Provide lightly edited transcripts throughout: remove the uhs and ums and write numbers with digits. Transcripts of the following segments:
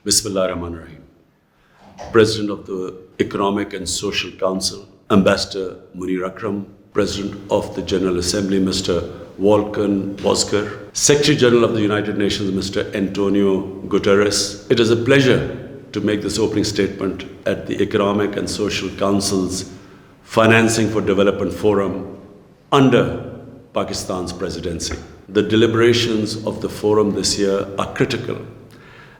Bismillah Rahman Rahim. President of the Economic and Social Council, Ambassador Munir Akram, President of the General Assembly, Mr. Volkan Bozkır, Secretary General of the United Nations, Mr. Antonio Guterres. It is a pleasure to make this opening statement at the Economic and Social Council's Financing for Development Forum under Pakistan's presidency. The deliberations of the forum this year are critical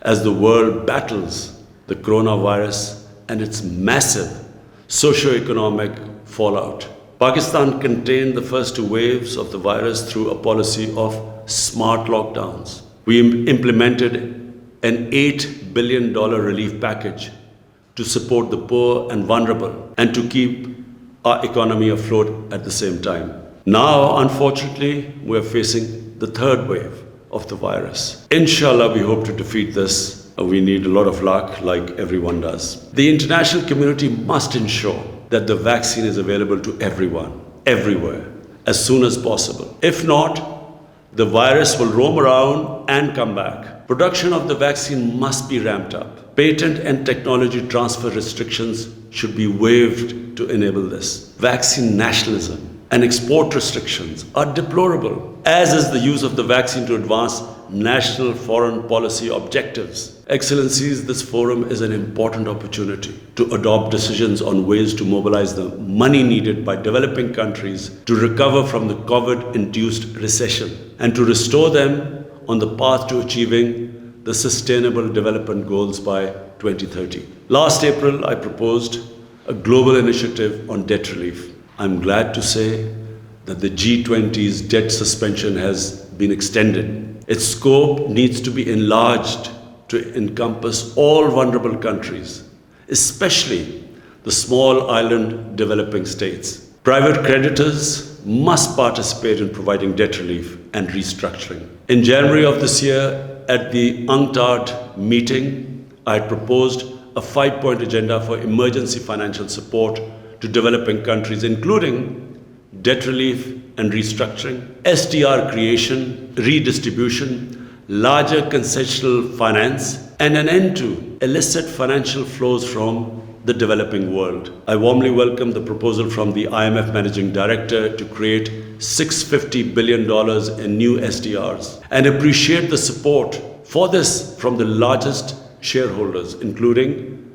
as the world battles the coronavirus and its massive socio-economic fallout. Pakistan contained the first two waves of the virus through a policy of smart lockdowns. We implemented an $8 billion relief package to support the poor and vulnerable and to keep our economy afloat at the same time. Now, unfortunately, we are facing the third wave of the virus. Inshallah, we hope to defeat this. We need a lot of luck, like everyone does. The international community must ensure that the vaccine is available to everyone, everywhere, as soon as possible. If not, the virus will roam around and come back. Production of the vaccine must be ramped up. Patent and technology transfer restrictions should be waived to enable this. Vaccine nationalism and export restrictions are deplorable, as is the use of the vaccine to advance national foreign policy objectives. Excellencies, this forum is an important opportunity to adopt decisions on ways to mobilize the money needed by developing countries to recover from the COVID-induced recession and to restore them on the path to achieving the Sustainable Development Goals by 2030. Last April, I proposed a global initiative on debt relief. I'm glad to say that the G20's debt suspension has been extended. Its scope needs to be enlarged to encompass all vulnerable countries, especially the small island developing states. Private creditors must participate in providing debt relief and restructuring. In January of this year, at the UNCTAD meeting, I proposed a 5-point agenda for emergency financial support to developing countries, including debt relief and restructuring, SDR creation, redistribution, larger concessional finance, and an end to illicit financial flows from the developing world. I warmly welcome the proposal from the IMF Managing Director to create $650 billion in new SDRs and appreciate the support for this from the largest shareholders, including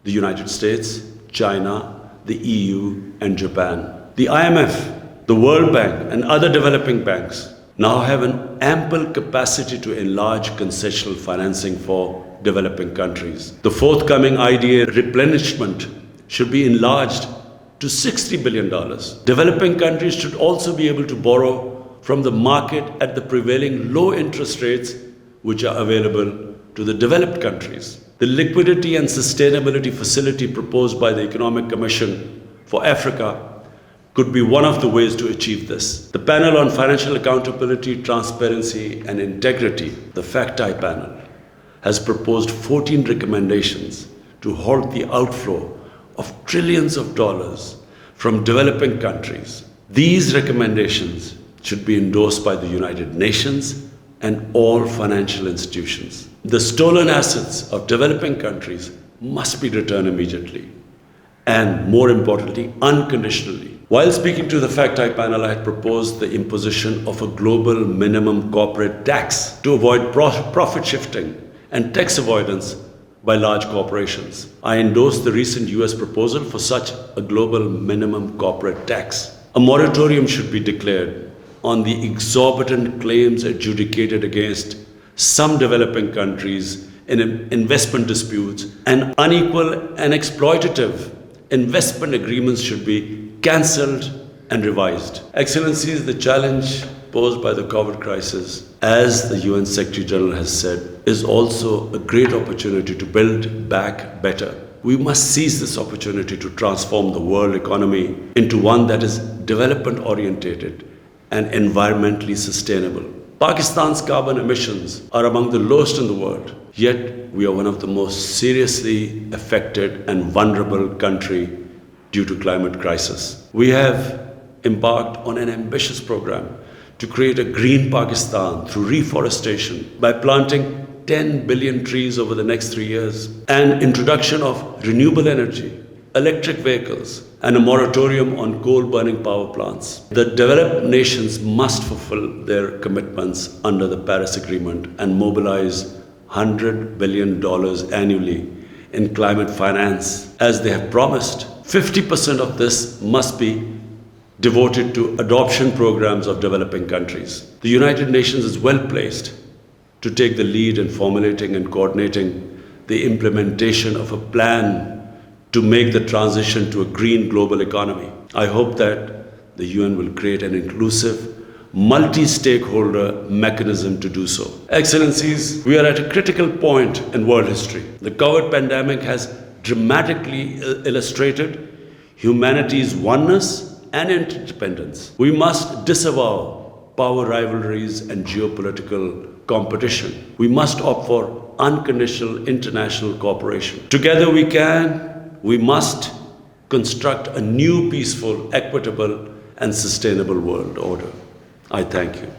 the United States, China, the EU and Japan. The IMF, the World Bank and other developing banks now have an ample capacity to enlarge concessional financing for developing countries. The forthcoming IDA replenishment should be enlarged to $60 billion. Developing countries should also be able to borrow from the market at the prevailing low interest rates which are available to the developed countries. The Liquidity and Sustainability Facility proposed by the Economic Commission for Africa could be one of the ways to achieve this. The Panel on Financial Accountability, Transparency and Integrity, the FACTI panel, has proposed 14 recommendations to halt the outflow of trillions of dollars from developing countries. These recommendations should be endorsed by the United Nations and all financial institutions. The stolen assets of developing countries must be returned immediately and, more importantly, unconditionally. While speaking to the FACTI panel, I had proposed the imposition of a global minimum corporate tax to avoid profit shifting and tax avoidance by large corporations. I endorsed the recent US proposal for such a global minimum corporate tax. A moratorium should be declared on the exorbitant claims adjudicated against some developing countries in investment disputes, and unequal and exploitative investment agreements should be cancelled and revised. Excellencies, the challenge posed by the COVID crisis, as the UN Secretary General has said, is also a great opportunity to build back better. We must seize this opportunity to transform the world economy into one that is development oriented and environmentally sustainable. Pakistan's carbon emissions are among the lowest in the world, yet we are one of the most seriously affected and vulnerable country due to climate crisis. We have embarked on an ambitious program to create a green Pakistan through reforestation by planting 10 billion trees over the next 3 years, and introduction of renewable energy, electric vehicles, and a moratorium on coal-burning power plants. The developed nations must fulfill their commitments under the Paris Agreement and mobilize $100 billion annually in climate finance, as they have promised. 50% of this must be devoted to adoption programs of developing countries. The United Nations is well placed to take the lead in formulating and coordinating the implementation of a plan to make the transition to a green global economy. I hope that the UN will create an inclusive, multi-stakeholder mechanism to do so. Excellencies, we are at a critical point in world history. The COVID pandemic has dramatically illustrated humanity's oneness and interdependence. We must disavow power rivalries and geopolitical competition. We must opt for unconditional international cooperation. Together we must construct a new peaceful, equitable, and sustainable world order. I thank you.